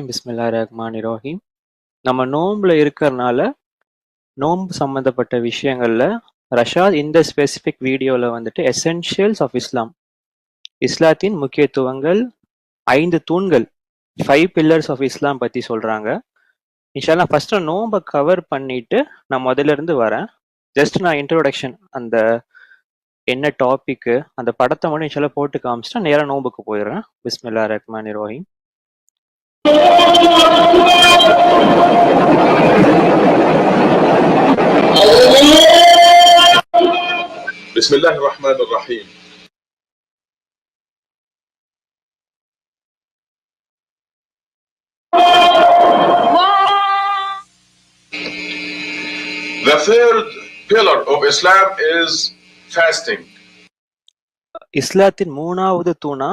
பிஸ்மில்லாஹிர்ரஹ்மானிர்ரஹீம். நம்ம நோன்புல இருக்கறனால, நோன்பு சம்பந்தப்பட்ட விஷயங்கள்ல ரஷாத் இந்த ஸ்பெசிஃபிக் வீடியோல வந்துட்டு எசென்ஷியல்ஸ் ஆஃப் இஸ்லாம், இஸ்லாத்தின் முக்கியத்துவங்கள், 5 தூண்கள், 5 பில்லர்ஸ் ஆஃப் இஸ்லாம் பத்தி சொல்றாங்க. இன்ஷாஅல்லாஹ் ஃபர்ஸ்ட் நோன்பை கவர் பண்ணிட்டு நான் முதல்ல இருந்து வரேன். ஜஸ்ட் நான் இன்ட்ரோடக்ஷன், அந்த என்ன டாபிக், அந்த படத்தை மட்டும் இன்ஷாஅல்லாஹ் போட்டு காமிச்சிட்டு நேரா நோன்புக்கு போயிடுறேன். பிஸ்மில்லாஹிர்ரஹ்மானிர்ரஹீம். Bismillahirrahmanirrahim. The third pillar of Islam is fasting. இஸ்லாத்தின் மூணாவது தூணா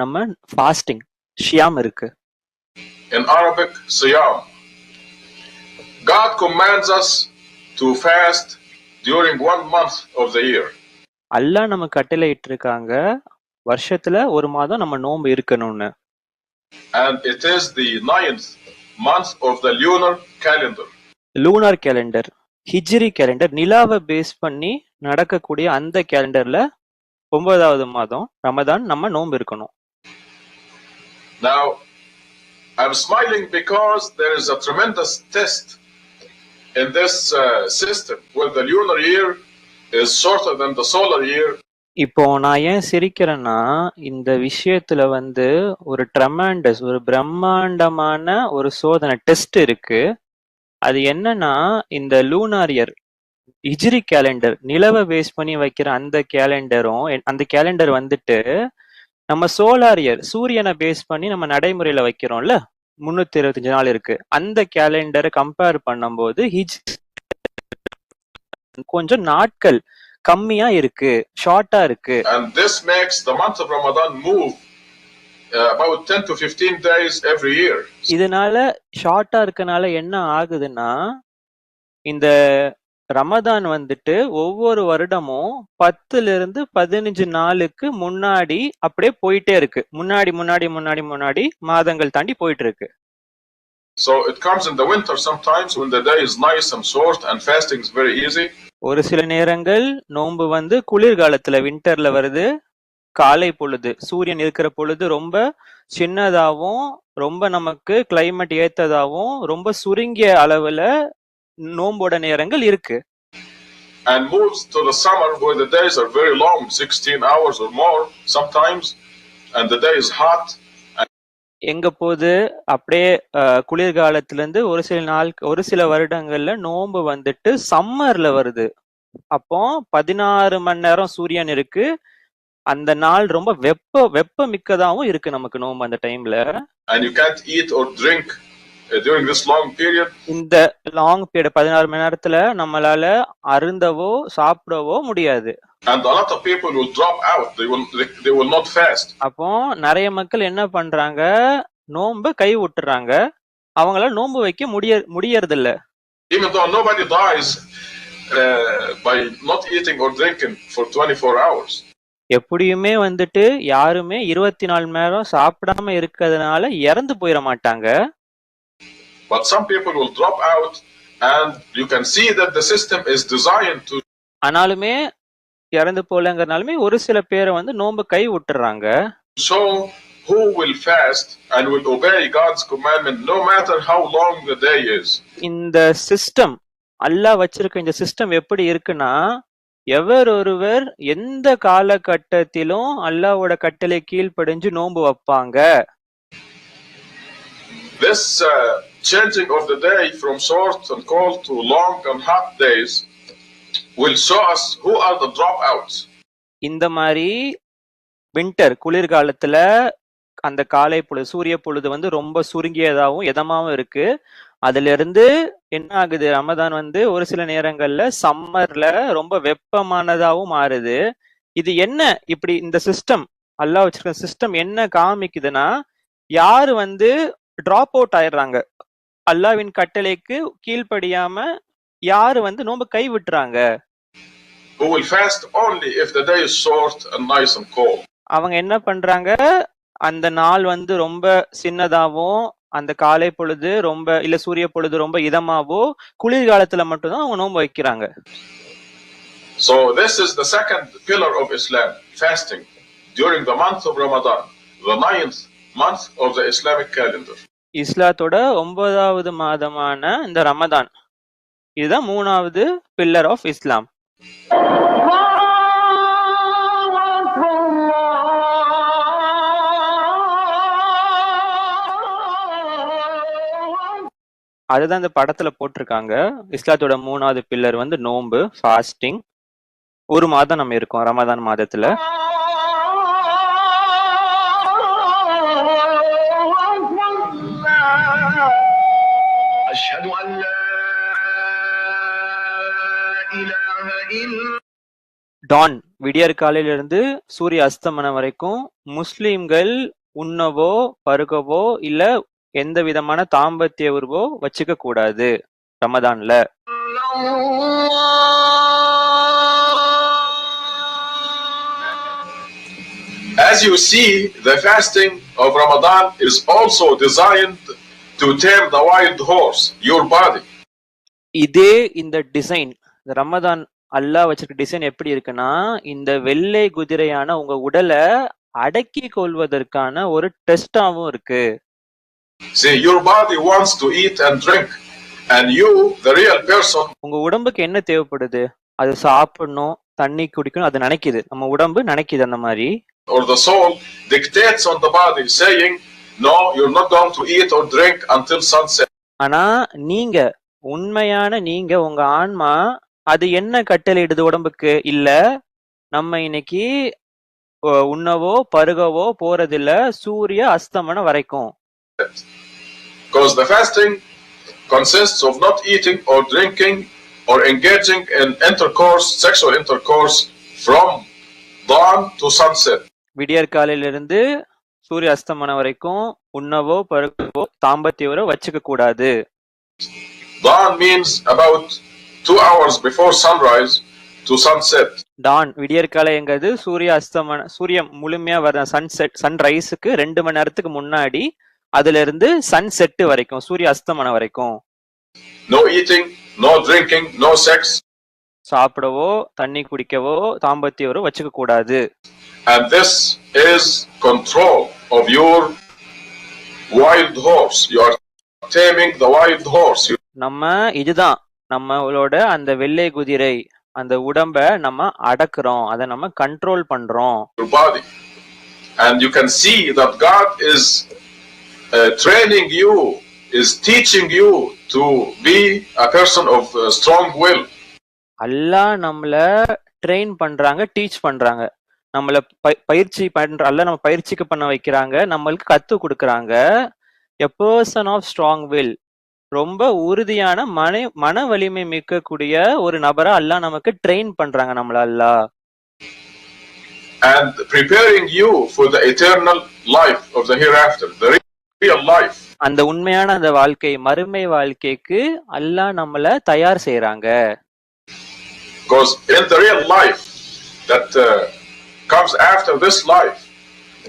நம்ம ஃபாஸ்டிங், ஷியாம் இருக்கு. In Arabic, siyam. God commands us to fast during 1 month of the year. அல்லாஹ் நம்ம கட்டளையிட்டு இருக்காங்க வருஷத்துல ஒரு மாதம் நம்ம நோன்பு இருக்கணும்னு. And it is the 9th month of the lunar calendar. Lunar calendar, Hijri calendar, நிலாவை பேஸ் பண்ணி நடக்கக்கூடிய அந்த கேலண்டர்ல 9வது மாதம் ரமதான் நம்ம நோன்பு இருக்கணும். Now, I'm smiling because there is a tremendous test in this system where the lunar year is shorter than the solar year. இப்போ நான் ஏன் சிரிக்கிறேன்னா, இந்த விஷயத்துல ஒரு ட்ரெமாண்டஸ், ஒரு பிரம்மாண்டமான ஒரு சோதனை டெஸ்ட் இருக்கு. அது என்னன்னா, இந்த லூனார் இயர், ஹிஜ்ரி கேலண்டர், நிலவை பேஸ் பண்ணி வைக்கிற அந்த கேலண்டரும், அந்த கேலண்டர் நம்ம சோலார் இயர், சூரியனை பேஸ் பண்ணி நம்ம நடைமுறையில வைக்கிறோம்ல, 365 நாள் இருக்கு, அந்த கேலண்டரை கம்பேர் பண்ணும்போது கொஞ்சம் நாட்கள் கம்மியா இருக்கு, ஷார்ட்டா இருக்கு. And this makes the month of Ramadan move about 10 to 15 days every year. இதனால ஷார்ட்டா இருக்கனால என்ன ஆகுதுன்னா, இந்த ரமதான் ஒவ்வொரு வருடமும் 10 to 15 நாளுக்கு முன்னாடி அப்படியே போயிட்டே இருக்கு. முன்னாடி முன்னாடி முன்னாடி முன்னாடி மாதங்கள் தாண்டி போயிட்டு இருக்கு. So it comes in the winter sometimes when the day is nice and short and fasting is very easy. ஒரு சில நேரங்கள் நோன்பு குளிர்காலத்துல, விண்டர்ல வருது. காலை பொழுது, சூரியன் இருக்கிற பொழுது ரொம்ப சின்னதாவும், ரொம்ப நமக்கு கிளைமேட் ஏத்ததாவும், ரொம்ப சுருங்கிய அளவுல நோம்போட நேரங்கள் இருக்கு. And moves to the summer where the days are very long, 16 hours or more sometimes, and the day is hot. எங்க போது அப்படியே குளிர்காலத்துல இருந்து ஒரு சில வருடங்கள்ல நோன்பு சம்மர்ல வருது. அப்போ 16 மணி நேரம் சூரியன் இருக்கு. அந்த நாள் ரொம்ப வெப்ப மிக்கதாவும் இருக்கு நமக்கு நோன்பு அந்த டைம்ல. And you can't eat or drink during this long period. இந்த லாங் பீரியட் 16 மணி நேரத்துல நம்மளால அருந்தவோ சாப்பிடவோ முடியாது. And a lot of people will drop out. They will not fast. அப்போ நிறைய மக்கள் என்ன பண்றாங்க, நோன்பு கை விட்டுறாங்க. அவங்களால நோன்பு வைக்க முடியறது இல்ல. Even though nobody dies by not eating or drinking for 24 hours. எப்படியுமே யாருமே 24 மணி நேரம் சாப்பிடாம இருக்கிறதுனால இறந்து போயிட மாட்டாங்க. But some people will drop out and you can see that the system is designed to. ஆனாலுமே இறந்து போலங்கறனாலுமே ஒரு சில பேரை நோன்பு கை விட்டுறாங்க. So who will fast and will obey God's commandment no matter how long the day is. இந்த system, அல்லாஹ் வச்சிருக்க இந்த சிஸ்டம் எப்படி இருக்குன்னா, ஒருவர் எந்த காலகட்டத்திலும் அல்லாஹ்வோட கட்டளை கீழ்ப்படிஞ்சு நோன்பு வைப்பாங்க. This changing of the day from short and cold to long and hot days will show us who are the dropouts. இந்த மாதிரி விண்டர், குளிர்காலத்துல அந்த காலை பொழுது, சூரிய பொழுது ரொம்ப சுருங்கியதாகவும் இதமாவும் இருக்கு. அதுல இருந்து என்ன ஆகுது, ரமதான் ஒரு சில நேரங்கள்ல சம்மர்ல ரொம்ப வெப்பமானதாகவும் மாறுது. இது என்ன, இப்படி இந்த சிஸ்டம், அல்லாஹ் வச்சிருக்க சிஸ்டம் என்ன காமிக்குதுன்னா, யாரு டிராப் அவுட் ஆயிடுறாங்க, அல்லாஹ்வின் கட்டளைக்கு கீழ்ப்படியாம யாரு நோன்பு கை விட்டுறாங்க. Who will fast only if the day is short and nice and cold. அவங்க என்ன பண்றாங்க, அந்த நாள் ரொம்ப சின்னதாவும் அந்த காலை பொழுது ரொம்ப இல்ல சூரிய பொழுது ரொம்ப இதமாவோ குளிர்காலத்துல மட்டும்தான் அவங்க நோன்பு வைக்கிறாங்க. So this is the second pillar of Islam, fasting during the month of Ramadan, the 9th month of the Islamic calendar. இஸ்லாத்தோட 9வது மாதமான இந்த ரமதான், இதுதான் 3வது பில்லர் ஆஃப் இஸ்லாம். அதுதான் இந்த படத்துல போட்டிருக்காங்க. இஸ்லாத்தோட 3வது பில்லர் வந்து நோன்பு, ஃபாஸ்டிங். ஒரு மாதம் நம்ம இருக்கோம் ரமதான் மாதத்துல. டான் விடியற் காலையிலிருந்து சூரிய அஸ்தமனம் வரைக்கும் முஸ்லிம்கள் உண்ணவோ பருகவோ இல்ல எந்த விதமான தாம்பத்திய உறவோ வச்சுக்க கூடாது ரமதான்ல. As you see, the fasting of Ramadan is also designed to tame the wild horse, your body. இதே இந்த டிசைன், ரமதான் அல்லாஹ் வச்சிருக்க டிசைன் எப்படி இருக்குன்னா, இந்த வெள்ளை குதிரையான உங்க உடலை அடக்கி கொள்வதற்கான ஒரு டெஸ்டாவும் இருக்கு. See, your body wants to eat and drink, and you, the real person, உங்க உடம்புக்கு என்ன தேவைப்படுது? அது சாப்பிடணும், தண்ணி குடிக்கணும், அது நினைக்குது. நம்ம உடம்பு நினைக்குது அந்த மாதிரி. or the soul dictates on the body, saying, no, you're not going to eat or drink until sunset. ஆனா நீங்க உண்மையான நீங்க உங்க ஆன்மா அது என்ன கட்டளையிடுது உடம்புக்கு? இல்ல நம்ம இன்னைக்கு உண்ணவோ பருகவோ போறதில்ல சூரிய அஸ்தமனம் வரைக்கும். Because the fasting consists of not eating or drinking or engaging in intercourse, sexual intercourse from dawn to sunset. விடியற் காலையிலிருந்து சூரிய அஸ்தமனம் வரைக்கும் உண்ணவோ பருகவோ தாம்பத்திய உறவு வச்சுக்க கூடாது. Dawn means about 2 hours before sunrise to sunset. Dawn விடியற்காலைங்கிறது சூரிய அஸ்தமனம், சூரியன் முழுமையா வர சன்செட் சன்ரைஸுக்கு 2 மணி நேரத்துக்கு முன்னாடி, அதுல இருந்து சன்செட் வரைக்கும், சூரிய அஸ்தமனம் வரைக்கும். No eating, no drinking, no sex. சாப்பிடவோ தண்ணி குடிக்கவோ தாம்பத்திய உறவு வச்சுக்க கூடாது. And this is control of your wild horse. You are taming the wild horse. நம்ம இதுதான் நம்மளோட அந்த வெள்ளை குதிரை, அந்த உடம்ப நம்ம அடக்குறோம், அதை நம்ம கண்ட்ரோல் பண்றோம். Your body. And you can see that God is training you, is teaching you to be a person of strong will. அல்லாஹ் நம்மள ட்ரெயின் பண்றாங்க, டீச் பண்றாங்க, நம்மள பயிற்சி பண்ற, அல்ல நம்ம பயிற்சிக்கு பண்ண வைக்கிறாங்க, நம்மளுக்கு கத்து கொடுக்கறாங்க. a person of strong will, ரொம்ப உறுதியான மன வலிமை மிக்க கூடிய ஒரு நபரை அல்லாஹ் நமக்கு ட்ரெயின் பண்றாங்க நம்மள அல்லாஹ். And preparing you for the eternal life of the hereafter, the real life. அந்த உண்மையான அந்த வாழ்க்கை, மறுமை வாழ்க்கைக்கு அல்லாஹ் நம்மள தயார் செய்றாங்க. Because in the real life that comes after this life,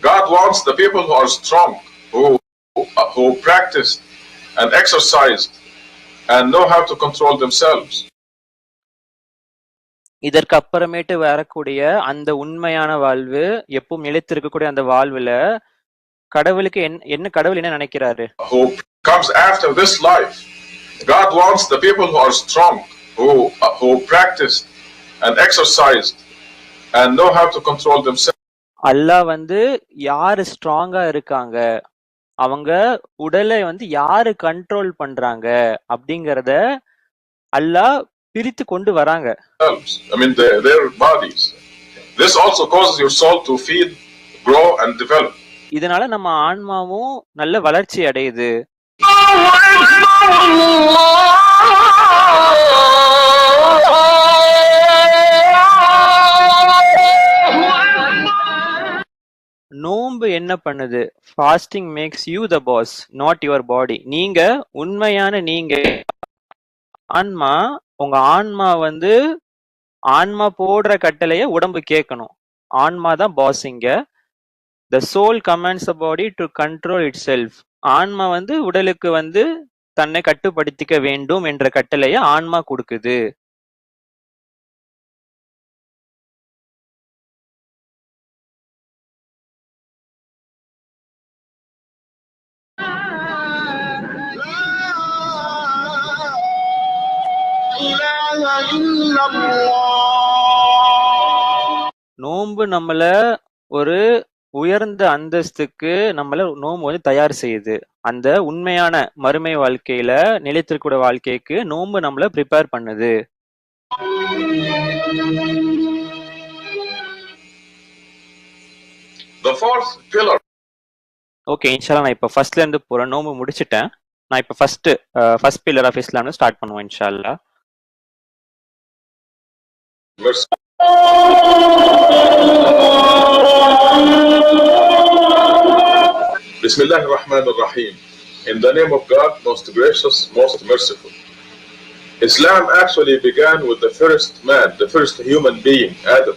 God wants the people who are strong, who practice and exercise and know how to control themselves. இதற்கு அப்புறமேட்டு வரக்கூடிய அந்த உண்மையான வாழ்வு, எப்பவும் நிலைத்திருக்கக்கூடிய அந்த வாழ்வுல கடவுளுக்கு கடவுள் என்ன நினைக்கிறாரு? Who comes after this life, God wants the people who are strong, who practice and exercise and know how to control themselves. அல்லாஹ் வந்து யாரு ஸ்ட்ராங்கா இருக்காங்க, அவங்க உடலை வந்து யாரு கண்ட்ரோல் பண்றாங்க அப்படிங்கறத அல்லாஹ் பிரித்து கொண்டு வராங்க. I mean their bodies. This also causes your soul to feed, grow and develop. இதனால நம்ம ஆன்மாவும் நல்ல வளர்ச்சி அடையுது. நோன்பு என்ன பண்ணுது? Fasting makes you the boss, not your body. நீங்க உண்மையான நீங்க ஆன்மா, உங்க ஆன்மா வந்து ஆன்மா போடுற கட்டளைய உடம்பு கேட்கணும். ஆன்மா தான் பாஸ் இங்க. The soul commands the body to control itself. ஆன்மா வந்து உடலுக்கு வந்து தன்னை கட்டுப்படுத்திக்க வேண்டும் என்ற கட்டளையை ஆன்மா கொடுக்குது. நோன்பு நம்மள ஒரு உயர்ந்த அந்தஸ்துக்கு நோன்பு வந்து தயார் செய்யுது. அந்த உண்மையான மறுமை வாழ்க்கையில நிலைத்திருக்கிற வாழ்க்கைக்கு நோன்பு நம்மள ப்ரிப்பேர் பண்ணுது. The fourth pillar. ஓகே, இன்ஷால்லா நான் இப்ப ஃபர்ஸ்ட்ல இருந்து போறேன். நோன்பு முடிச்சிட்டேன். நான் இப்ப ஃபர்ஸ்ட் பில்லர் ஆஃப் இஸ்லாம்னு ஸ்டார்ட் பண்ணுவேன் இன்ஷால்லா. Verse. Bismillah ar-Rahman ar-Rahim. In the name of God, most gracious, most merciful. Islam actually began with the first man, the first human being, Adam.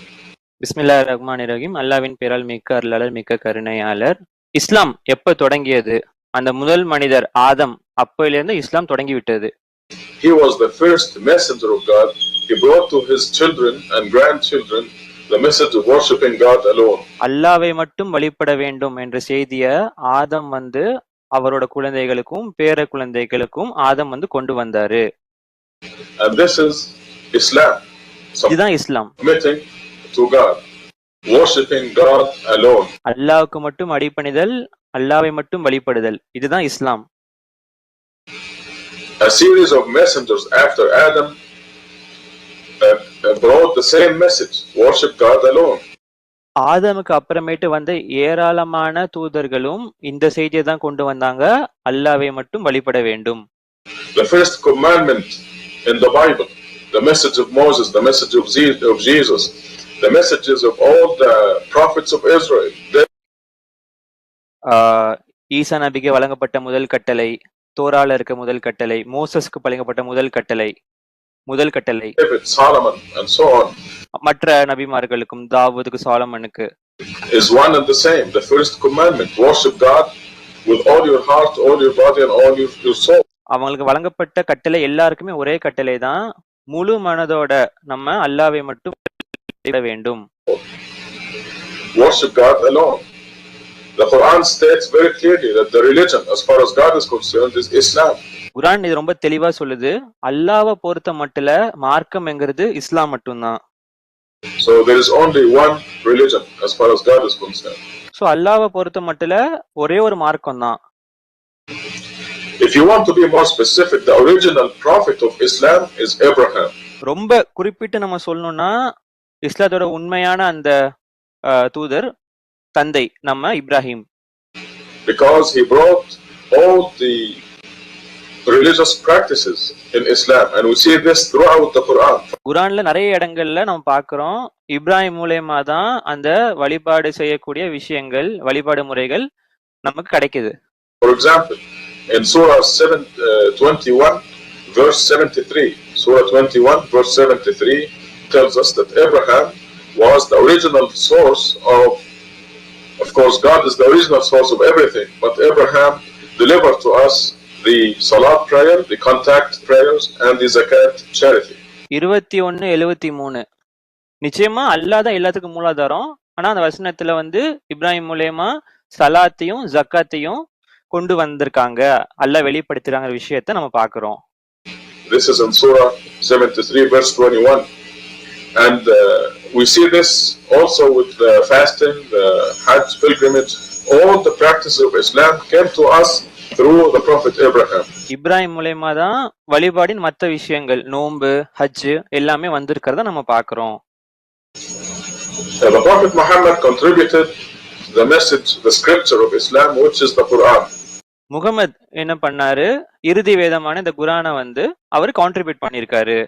பிஸ்மில்லாஹ் ரஹ்மான் ரஹீம். அல்லாவின் பெயரால் மிக்க அருளாளர் மிக்க கருணையாளர். இஸ்லாம் எப்ப தொடங்கியது? அந்த முதல் மனிதர் ஆதம் அப்பையிலிருந்து இஸ்லாம் தொடங்கி விட்டது. He was the first messenger of God. He brought to his children and grandchildren the message of worshiping God alone. அல்லாவை மட்டும் வழிபட வேண்டும் என்ற செய்தியை ஆதம் வந்து அவரோட குழந்தைகளுக்கும் பேர குழந்தைகளுக்கும் ஆதம் வந்து கொண்டு வந்தாரு. And this is Islam. இதுதான் இஸ்லாம். Submitting to God, worshiping God alone. அல்லாஹ்வுக்கு மட்டும் அடிபணிதல், அல்லாவை மட்டும் வழிபடுதல், இதுதான் இஸ்லாம். A series of messengers after Adam brought the same message, worship God alone. ஆதமுக்கு அப்புறமேட்டு வந்த ஏராளமான தூதர்களும் இந்த செய்தியை தான் கொண்டு வந்தாங்க, அல்லாவை மட்டும் வழிபட வேண்டும். The first commandment in the Bible, the message of Moses, the message of Jesus, the messages of all the prophets of Israel. ஈசா நபிக்கு வழங்கப்பட்ட முதல் கட்டளை, தோரால இருக்க முதல் கட்டளை, மோசஸ்க்கு வழங்கப்பட்ட முதல் கட்டளை, David, Solomon, and so on. மற்ற நபிமார்களுக்கும் தாவூதுக்கு சாலமனுக்கு is one and the same. The first commandment, worship God with all your heart, all your body, and all your soul. அவங்களுக்கு வழங்கப்பட்ட கட்டளை எல்லாருக்குமே ஒரே கட்டளை தான், முழு மனதோட நம்ம அல்லாவை மட்டும் வேண்டும். Worship God alone. The Quran states very clearly that the religion, as far as God is concerned, is Islam. குர்ஆன் இது ரொம்ப தெளிவா சொல்லுது, அல்லாஹ்வை பொறுத்த மட்டும் மார்க்கம் என்கிறது இஸ்லாம் மட்டும்தான். So there is only one religion as far as God is concerned. So அல்லாஹ்வை பொறுத்த மட்டும் ஒரே ஒரு மார்க்கம் தான். If you want to be more specific, the original prophet of Islam is Abraham. ரொம்ப குறிப்பிட்டு நம்ம சொல்லணும்னா இஸ்லாத்தோட உண்மையான அந்த தூதர் தந்தை நம்ம Ibrahim. Because he brought all the religious practices in Islam, and we see this throughout the Quran. குர்ஆன்ல நிறைய இடங்கள்ல நம்ம பார்க்கிறோம், இப்ராஹிம் மூலமா தான் அந்த வழிபாடு செய்யக்கூடிய விஷயங்கள், வழிபாடு முறைகள் நமக்கு கிடைக்குது. For example, in Surah 21 verse 73, Surah 21 verse 73 tells us that Abraham was the original source of course God is the original source of everything, but Abraham delivered to us the salat prayer, the contact prayers, and the zakat charity. 21:73 நிச்சயமா அல்லாஹ் தான் எல்லாத்துக்கும் மூலாதாரம். ஆனா அந்த வசனத்துல வந்து இப்ராஹிம் மூலமா சலாத்தையும் ஜக்காத்தையும் கொண்டு வந்திருக்காங்க, அல்லாஹ் வெளிப்படுத்துறாங்க விஷயத்தை நம்ம பார்க்கிறோம். This is in Surah 73 verse 21, and we see this also with the fasting, the Hajj pilgrimage. All the practices of Islam came to us through the Prophet Abraham. Ibrahim மூலமா தான் வழிபாடின் மற்ற விஷயங்கள், நோன்பு, ஹஜ் எல்லாமே வந்திருக்கிறத நம்ம பார்க்கிறோம். The Prophet Muhammad contributed the message, the scripture of Islam, which is the Quran. Mohammed என்ன பண்ணாரு, இறுதி வேதமான இந்த குர்ஆனை வந்து அவர் கான்ட்ரிபியூட் பண்ணிருக்காரு.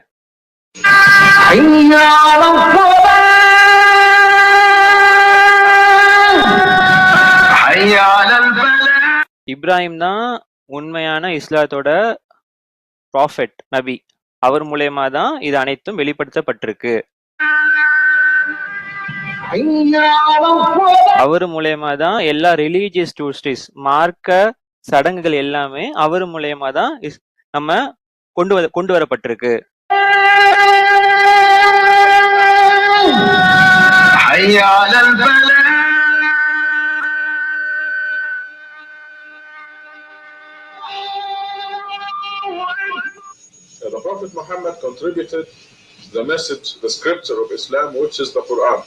இப்ராஹிம் தான் உண்மையான இஸ்லாத்தோட ப்ராஃபெட், நபி. அவர் மூலமா தான் இது அனைத்தும் வெளிப்படுத்தப்பட்டிருக்கு. அவர் மூலமா தான் எல்லா ரிலீஜியஸ் டியூஸ்டிஸ், மார்க்க சடங்குகள் எல்லாமே அவர் மூலியமா தான் நம்ம கொண்டு வரப்பட்டிருக்கு. The Prophet Muhammad contributed the message, the scripture of Islam, which is the Quran.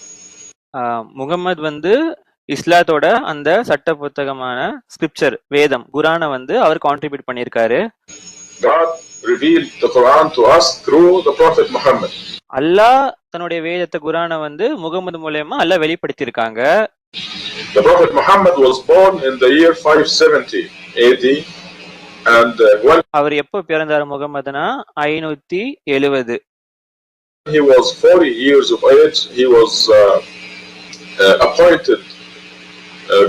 Mohammed வந்து இஸ்லாத்தோட அந்த சட்ட புத்தகமான ஸ்கிரிப்சர் வேதம் குரானை வந்து அவர் கான்ட்ரிபியூட் பண்ணியிருக்காரு. God revealed the Quran to us through the Prophet Muhammad. அல்லாஹ் தன்னுடைய வேதத்தை குரானை வந்து முகமது மூலமா அல்லாஹ் வெளிப்படுத்தியிருக்காங்க. The Prophet Muhammad was born in the year 570 AD and அவர் எப்போ பிறந்தார் முகமதுனா 570. He was 40 years of age. He was appointed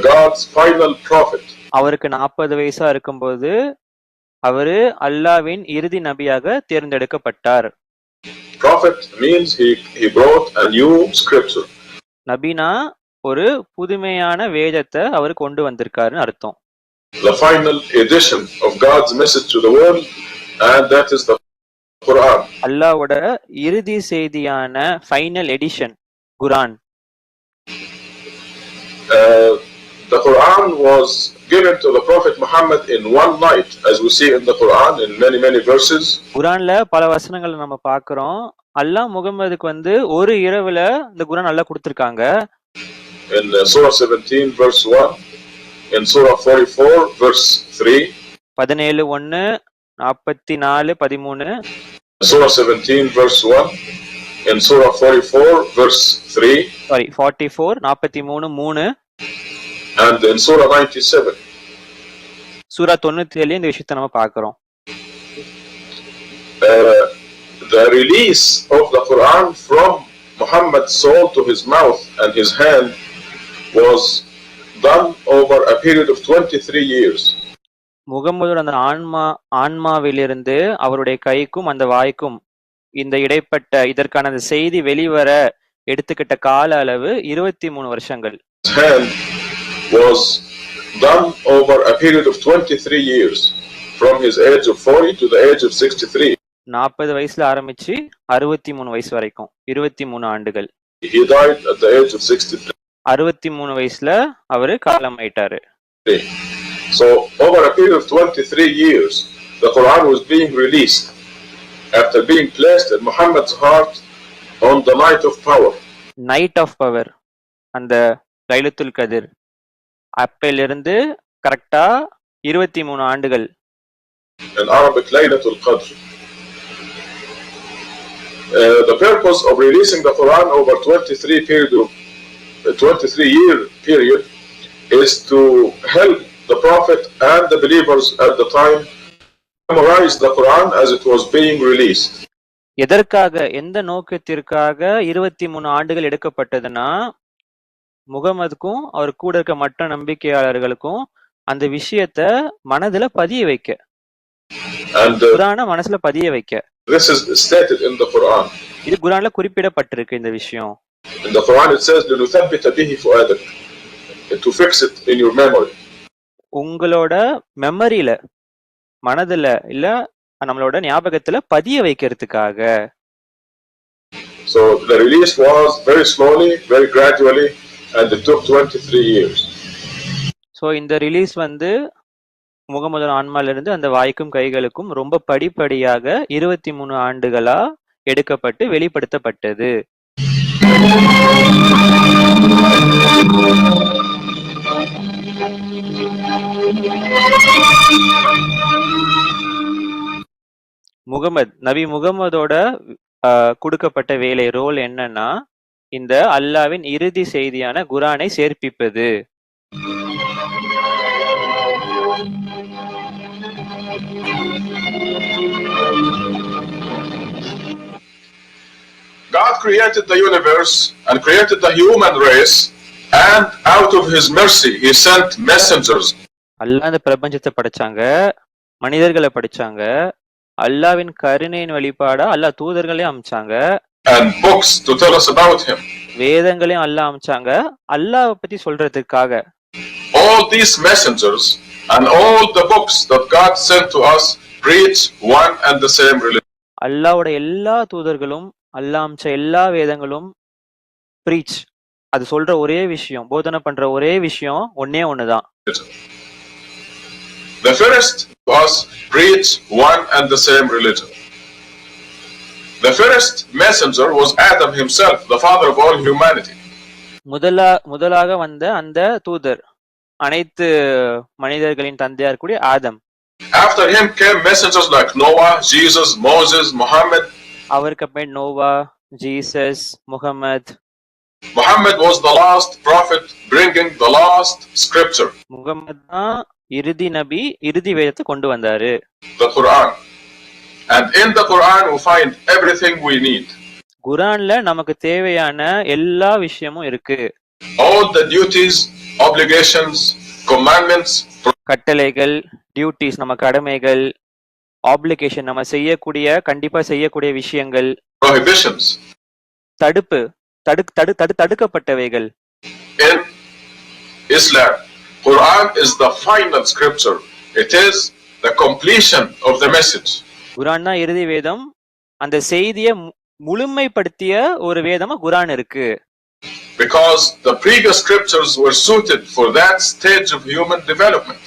God's final prophet. அவருக்கு 40 வயசா இருக்கும்போது அவரு அல்லாஹ்வின் இறுதி நபியாக தேர்ந்தெடுக்கப்பட்டார். Prophet means he brought a new scripture. நபினா ஒரு புதுமையான வேதத்தை அவர் கொண்டு வந்திருக்காருன்னு அர்த்தம். The final edition of God's message to the world, and that is the Quran. அல்லாஹ்வோட இறுதி செய்தியான final edition Quran. The Quran was given to the Prophet Muhammad in one night, as we see in the Quran in many verses. குரான்ல பல வசனங்களை நம்ம பார்க்கிறோம். அல்லாஹ் முகமதுக்கு வந்து ஒரு இரவுல இந்த குரான் அல்லாஹ் கொடுத்திருக்காங்க. In Surah 17 verse 1, in Surah 44 verse 3, 17:1, 44, 13. Surah 17 verse 1, in Surah 44 verse 3, 44, 43, 3, and in Surah 97. சூரா 97 இந்த விஷயத்தை நம்ம பார்க்கிறோம். The release of the Quran from Muhammad's soul to his mouth and his hand was done over a period of 23 years. Mohammed அந்த ஆன்மாவிலிருந்து அவருடைய கைக்கும் அந்த வாய்க்கும் இந்த இடைப்பட்ட இதற்கான அந்த செய்தி வெளிவர எடுத்துக்கிட்ட கால அளவு 23 வருஷங்கள். His hand was done over a period of 23 years, from his age of 40 to the age of 63. 40 வயசுல ஆரம்பிச்சு 63 வயசு வரைக்கும் 23 ஆண்டுகள். He died at the age of 63. 63 வயசுல அவரு காலமாயிட்டாரு. So over a period of 23 years, the Quran was being released after being placed in Muhammad's heart on the night of power. Night of power, அந்த லைலத்துல் கதிர் அப்பையிலிருந்து கரெக்டா 23 ஆண்டுகள். In Arabic, Laylatul Qadr. The purpose of releasing the Quran over 23-year period is to help the Prophet and the believers at the time memorize the Quran as it was being released. எதற்காக எந்த நோக்கத்திற்காக 23 ஆண்டுகள் எடுக்கப்பட்டதுன்னா முகமதுக்கும் அவர் கூட இருக்க மற்ற நம்பிக்கையாளர்களுக்கும் அந்த விஷயத்தை மனதுல பதிய வைக்க, குரான மனசுல பதிய வைக்க. This is stated in the Quran. இது குரான்ல குறிப்பிடப்பட்டிருக்கு இந்த விஷயம். In the Quran it says لِنُثَبِّتَ بِهِ فُؤَادَكَ, to fix it in your memory. உங்களோட மெமரியில, மனதுல இல்ல நம்மளோட ஞாபகத்துல பதிய வைக்கிறதுக்காக. So the release was very slowly, very gradually, and it took 23 years. So இந்த ரிலீஸ் வந்து முகமது ஆன்மால இருந்து அந்த வாய்க்கும் கைகளுக்கும் ரொம்ப படிப்படியாக 23 ஆண்டுகளா எடுக்கப்பட்டு வெளிப்படுத்தப்பட்டது. நபி முகமதோட கொடுக்கப்பட்ட வேலை ரோல் என்னன்னா இந்த அல்லாஹ்வின் இறுதி செய்தியான குரானை சேர்ப்பிப்பது. God created the universe and created the human race, and out of his mercy he sent messengers. அல்லாஹ் இந்த பிரபஞ்சத்தை படைச்சாங்க, மனிதர்களை படைச்சாங்க. அல்லாஹ்வின் கருணையின் வெளிப்பாடா அல்லாஹ் தூதர்களையும் அனுப்பிச்சாங்க. And books to tell us about him. வேதங்களையும் அல்லாஹ் அனுப்பிச்சாங்க அல்லாஹ்வை பத்தி சொல்றதுக்காக. All these messengers And all the books that God sent to us preach one and the same religion. அல்லாஹ்வோட எல்லா தூதர்களும் அல்லாஹ் அமிச்ச எல்லா வேதங்களும் பிரீச், அது சொல்ற ஒரே விஷயம், போதனை பண்ற ஒரே விஷயம் ஒன்னே ஒண்ணுதான். The first was preach one and the same religion. The first messenger was Adam himself, the father of all humanity. முதலாக வந்த அந்த தூதர் அனைத்து மனிதர்களின் தந்தையார் கூடிய Adam. After him came messengers like Noah, Jesus, Moses, Muhammad. அவருக்கு அப்புறம் Noah, Jesus, Muhammad. Muhammad was the last prophet bringing the last scripture. Muhammad தான் இறுதி நபி, இறுதி வேதத்தை கொண்டு வந்தாரு. The Quran. And in the Quran we find everything we need. குர்ஆன்ல நமக்கு தேவையான எல்லா விஷயமும் இருக்கு. All the duties, obligations, commandments, கட்டளைகள், டியூட்டிஸ் நம்ம கடமைகள், ஆப்ளிகேஷன் நம்ம செய்யக்கூடிய கண்டிப்பா செய்யக்கூடிய விஷயங்கள், prohibitions, தடுக்கப்பட்டவைகள். In Islam, Quran is the final scripture. It is the completion of the message. குர்ஆன் தான் இறுதி வேதம். அந்த செய்தியை முழுமைப்படுத்திய ஒரு வேதமா குர்ஆன் இருக்கு. Because the previous scriptures were suited for that stage of human development.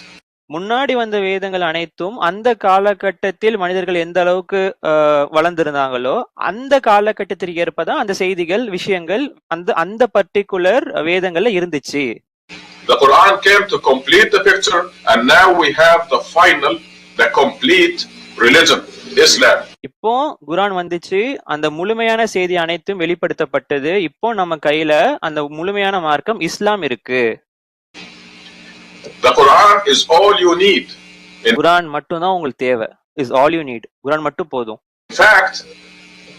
முன்னாடி வந்த வேதங்கள் அனைத்தும் அந்த காலகட்டத்தில் மனிதர்கள் எந்த அளவுக்கு வளர்ந்திருந்தாங்களோ அந்த காலகட்டத்திற்கு ஏற்பதான் அந்த செய்திகள், விஷயங்கள் அந்த பர்டிகுலர் வேதங்கள்ல இருந்துச்சு. The Quran came to complete the picture, and now we have the final, the complete religion, Islam. இப்போ குர்ஆன் வந்துச்சு, அந்த முழுமையான செய்தி அனைத்தும் வெளிப்படுத்தப்பட்டது. இப்போ நம்ம கையில அந்த முழுமையான மார்க்கம் இஸ்லாம் இருக்கு. The Quran is all you need. குர்ஆன் மட்டும் தான் உங்களுக்கு தேவை. Is all you need. குர்ஆன் மட்டும் போதும். In fact,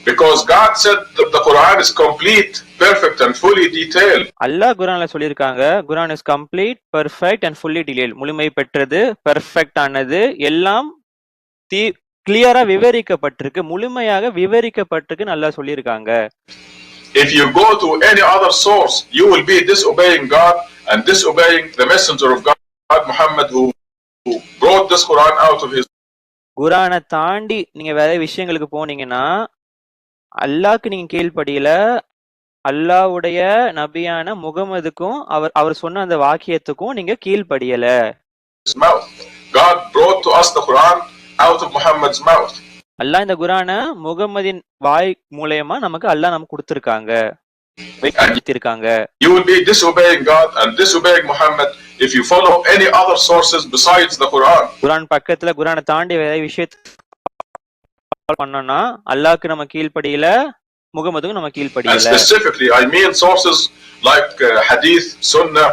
because God said that the Quran is complete, perfect and fully detailed. அல்லாஹ் குர்ஆன்ல சொல்லிருக்காங்க, குர்ஆன் is complete, perfect and fully detailed. முழுமை பெற்றது, பெர்ஃபெக்ட் ஆனது, எல்லாம் கிளியரா விவரிக்கப்பட்டிருக்கு, முழுமையாக விவரிக்கப்பட்டிருக்கு நல்லா சொல்லிருக்காங்க. If you go to any other source, you will be disobeying God and disobeying the messenger of God, Muhammad, who brought this Quran out of his. குர்ஆனை தாண்டி நீங்க வேற விஷயங்களுக்கு போனீங்கன்னா அல்லாஹ்க்கு நீங்க கீழ்ப்படியல, அல்லாஹ்வுடைய நபியான முகமதுக்கும் அவர் சொன்ன அந்த வாக்கியத்துக்கும் நீங்க கீழ்ப்படியல. God brought to us the Quran out of Muhammad's mouth. அல்லாஹ் இந்த குர்ஆனை முகமதின் வாய் மூலமா நமக்கு கொடுத்திருக்காங்க. You will be disobeying God and disobeying Muhammad if you follow any other sources besides the Quran. குர்ஆன் பக்கத்துல குர்ஆனை தாண்டி வேற விஷயத்தை பண்ணோம்னா அல்லாஹ்க்கு நம்ம கீழ்ப்படியல, முகமதுக்கு நம்ம கீழ்ப்படியல. And specifically I mean sources like hadith, sunnah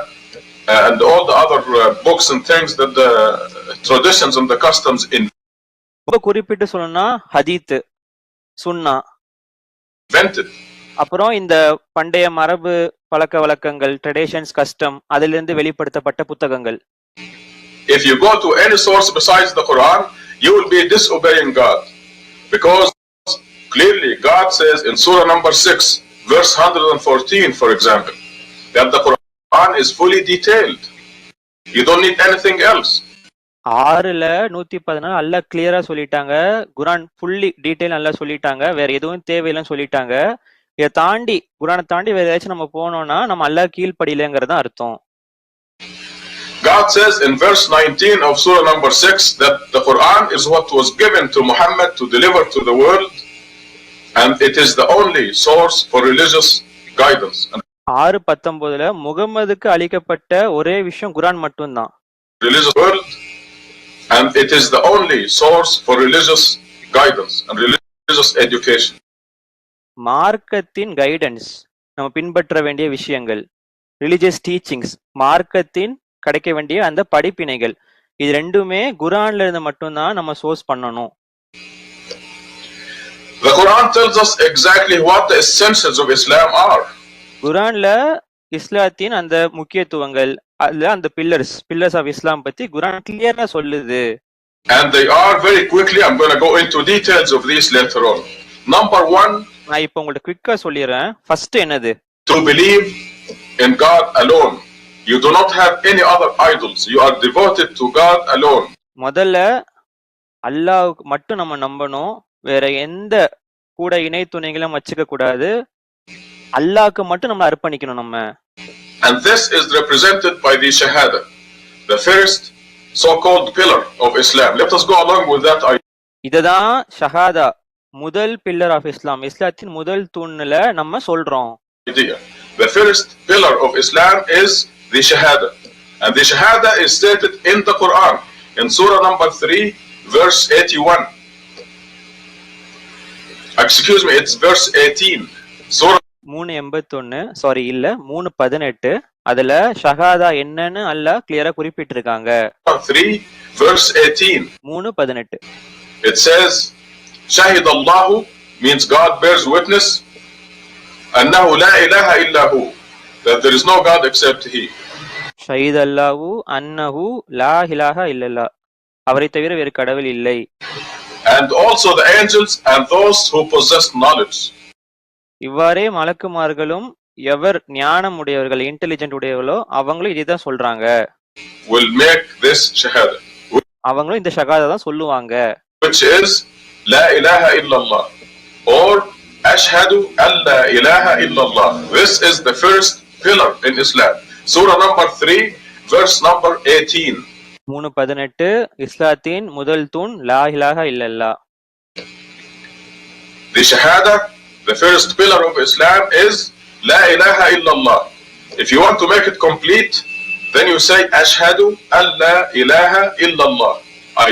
and all the other books and things that the traditions and the customs in. குறிப்பிட்டு சொல்லணும்னா ஹதீத், சுன்னா, invented. அப்புறம் இந்த பண்டைய மரபு பழக்க வழக்கங்கள், ட்ரெடிஷன்ஸ், கஸ்டம், அதிலிருந்து வெளிப்படுத்தப்பட்ட புத்தகங்கள். If you go to any source besides the Quran, you will be disobeying God. Because clearly God says in Surah number 6, verse 114, for example, that the Quran is fully detailed. You don't need anything else. 6:114 அல்லாஹ் கிளியரா சொல்லிட்டாங்க, குர்ஆன் fully detail நல்லா சொல்லிட்டாங்க, வேற எதுவும் தேவையில்லைன்னு சொல்லிட்டாங்க. இதை தாண்டி குர்ஆனை தாண்டி வேற ஏதாச்சும் நம்ம போனோம்னா நம்ம அல்லாஹ் கீழ்ப்படியலங்கிறது அர்த்தம். God says in verse 19 of Surah number 6 that the Quran is what was given to Muhammad to deliver to the world, and it is the only source for religious guidance. 6:19 முகமதுக்கு அளிக்கப்பட்ட ஒரே விஷயம் குர்ஆன் மட்டும்தான். Religious world, and it is the only source for religious guidance and religious education. மார்க்கத்தின் guidance, நம்ம பின்பற்ற வேண்டிய விஷயங்கள், religious teachings, மார்க்கத்தின் கிடைக்க வேண்டிய அந்த படிப்பினைகள், இது ரெண்டுமே குர்ஆன்ல இருந்து மட்டும்தான் நம்ம சோர்ஸ் பண்ணணும். The Quran tells us exactly what the essentials of Islam are. குர்ஆன்ல இஸ்லாத்தின் அந்த முக்கியத்துவங்கள், அந்த பில்லர்ஸ் ஆஃப் இஸ்லாம் பத்தி குர்ஆன் கிளியரா சொல்லுது. And they are very quickly, I'm going to go into details of these later on. Number 1, நான் இப்போ உங்களுக்கு குவிக்கா சொல்லிடுறேன். ஃபர்ஸ்ட் என்னது? To believe in God alone You do not have any other idols. You are devoted to God alone. முதல்ல அல்லாஹ்வுக்கு மட்டும் நம்ம நம்பணும். வேற எந்த கூட இணை துணைகளும் வச்சுக்க கூடாது. அல்லாஹ்க்கு மட்டும் நம்ம அர்ப்பணிக்கணும் நம்ம. And this is represented by the Shahada, the first so-called pillar of Islam. Let us go along with that idea. இததான் ஷஹாதா, முதல் பில்லர் ஆஃப் இஸ்லாம், இஸ்லாத்தின் முதல் தூண்ல நம்ம சொல்றோம். The first pillar of Islam is the Shahada. And the Shahada is stated in the Quran in Surah number 3, verse 81. Excuse me, it's verse 18. Surah 381, sorry இல்ல 318. அதுல ஷஹாதா என்னன்னு அல்லாஹ் கிளியரா குறிப்பிட்டிருக்காங்க. 3 verse 18. 318. It says, Shahid Allahu means God bears witness, annahu la ilaha illa hu, that there is no God except He. ஷஹீத் அல்லாஹு அன்னஹு லா இலாஹா இல்லல்லா, அவரை தவிர வேறு கடவுள் இல்லை. And also the angels and those who possess knowledge. இவ்வாறே மலக்குமார்களும் எவர் ஞானம் உடையவர்கள், இன்டெலிஜென்ட் உடையவர்களோ அவங்களும் இதைதான் சொல்றாங்க. Will make this shahada. அவங்களும் இந்த ஷஹாதா தான் சொல்லுவாங்க. Which is La ilaha illallah or Ashhadu an la ilaha illallah. This is the first pillar in Islam. Surah number 3, verse number 18. 3:18 இஸ்லாத்தின் முதல் தூண் லா இலாஹா இல்லல்லா. The Shahada, the first pillar of Islam is La ilaha illallah. If you want to make it complete, then you say Ashhadu an la ilaha illallah. I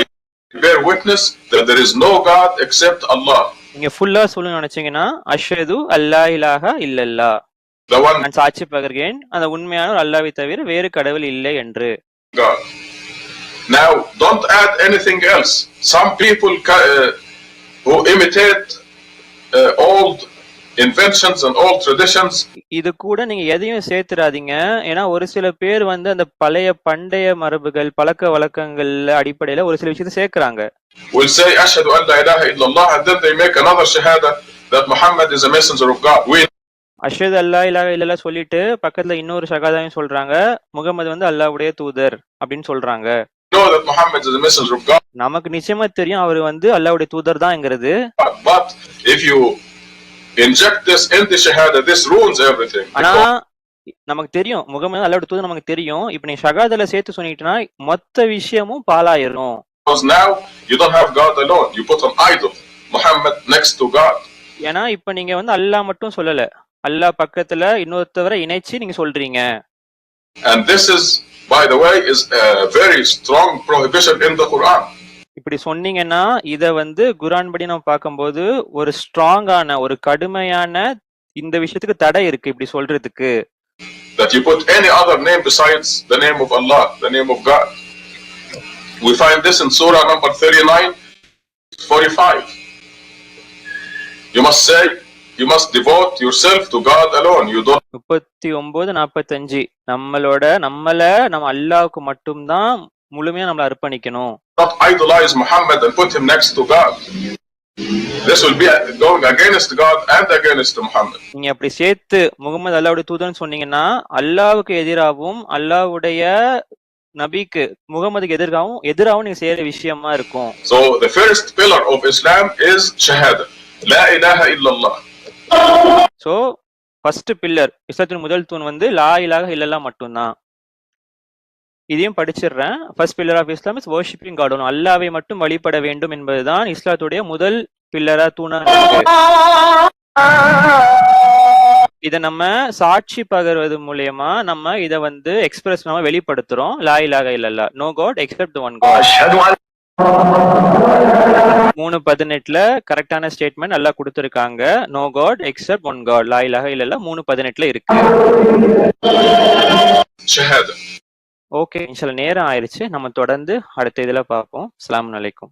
bear witness that there is no God except Allah. நீங்க ஃபுல்லா சொல்லணும்னு நினைச்சீங்கன்னா அஷ்ஹது அல்லா இலாஹா இல்லல்லா, The one நான் சாட்சி பகர்கிறேன் அந்த உண்மையான அல்லாஹ்வை தவிர வேறு கடவுள் இல்லை என்று. God. Now, don't add anything else. Some people who imitate old inventions and old traditions. இது கூட நீங்க எதையும் சேர்த்துறாதீங்க. ஏன்னா ஒரு சில பேர் வந்து அந்த பண்டைய மரபுகள், பழக்க வழக்கங்கள்ல அடிப்படையில ஒரு சில விஷயத்தை சேர்க்கிறாங்க. Will say Ashhadu an la ilaha illallah and then they make another shahada that Muhammad is a messenger of God. அஷ்ஹது அல்லா இலாஹா இல்லல்லா சொல்லிட்டு பக்கத்துல இன்னொரு ஷஹாதாவையும் சொல்றாங்க, முகமது வந்து அல்லாஹ்வுடைய தூதர் அப்படின்னு சொல்றாங்க. Know that Muhammad is a messenger of God. நமக்கு நிச்சயமா தெரியும் அவர் வந்து அல்லாஹ்வுடைய தூதர் தான்ங்கிறது. But if you inject this in the shahada, this ruins everything. ஆனா நமக்கு தெரியும் முகமது அல்லாஹ்வுடைய தூதர், நமக்கு தெரியும். இப்ப நீ ஷஹாதால சேர்த்து சொன்னீங்கன்னா மொத்த விஷயமும் பாலாயிரும். Because now you don't have God alone. You put an idol, Muhammad, next to God. ஏன்னா இப்ப நீங்க வந்து அல்லாஹ் மட்டும் சொல்லல, அல்லாஹ் பக்கத்துல இன்னொருத்தவரை இணைச்சு நீங்க சொல்றீங்க. And this is, by the way, is a very strong prohibition in the Quran. இப்படி சொன்னீங்கன்னா இத வந்து குர்ஆன் படி நம்ம பார்க்கும்போது ஒரு ஸ்ட்ராங்கான, ஒரு கடுமையான இந்த விஷயத்துக்கு தடை இருக்கு இப்படி சொல்றதுக்கு. That you put any other name besides the name of Allah, the name of God. We find this in Surah number 39, 45. You must say, you must devote yourself to God alone. You don't 39:45 நம்மள நம்ம அல்லாஹ்வுக்கு மட்டும்தான் முழுமையா நம்மள அர்ப்பணிக்கணும். not idolize Muhammad and put him next to God. This will be going against God and against Muhammad. நீங்க அப்படி சேர்த்து முகமது அல்லாஹ்வுடைய தூதர்னு சொன்னீங்கன்னா அல்லாஹ்வுக்கு எதிராகவும் அல்லாஹ்வுடைய நபிக்கு முகமதுக்கு எதிராகவும் நீங்க செய்யற விஷயமா இருக்கும். So the first pillar of Islam is shahada, la ilaha illallah. So first pillar, இஸ்லாத்தின் முதல் தூண் வந்து லா இலாஹா இல்லல்லா மட்டும்தான். இதையும் படிச்சிடுறேன். First pillar of Islam is worshipping God. அல்லாஹ்வை மட்டும் வழிபட வேண்டும் என்பதுதான் இஸ்லாத்துடைய முதல் பில்லரா தூணா இருக்கு. இத நம்ம சாட்சி பகர்வது மூலமா நம்ம இத வந்து எக்ஸ்பிரஸ் நம்ம வெளிப்படுத்துறோம். லா இலாஹா இல்லல்லா, no God except one God. 3:18 கரெக்டான ஸ்டேட்மெண்ட் எல்லாம் கொடுத்திருக்காங்க. No God except one God, லா இலாஹா இல்லல்லா 3:18 இருக்கு. Shahada. ஓகே, இன்ஷால்லா நேரம் ஆயிருச்சு. நம்ம தொடர்ந்து அடுத்த இதுல பார்ப்போம். அஸ்ஸலாமு அலைக்கும்.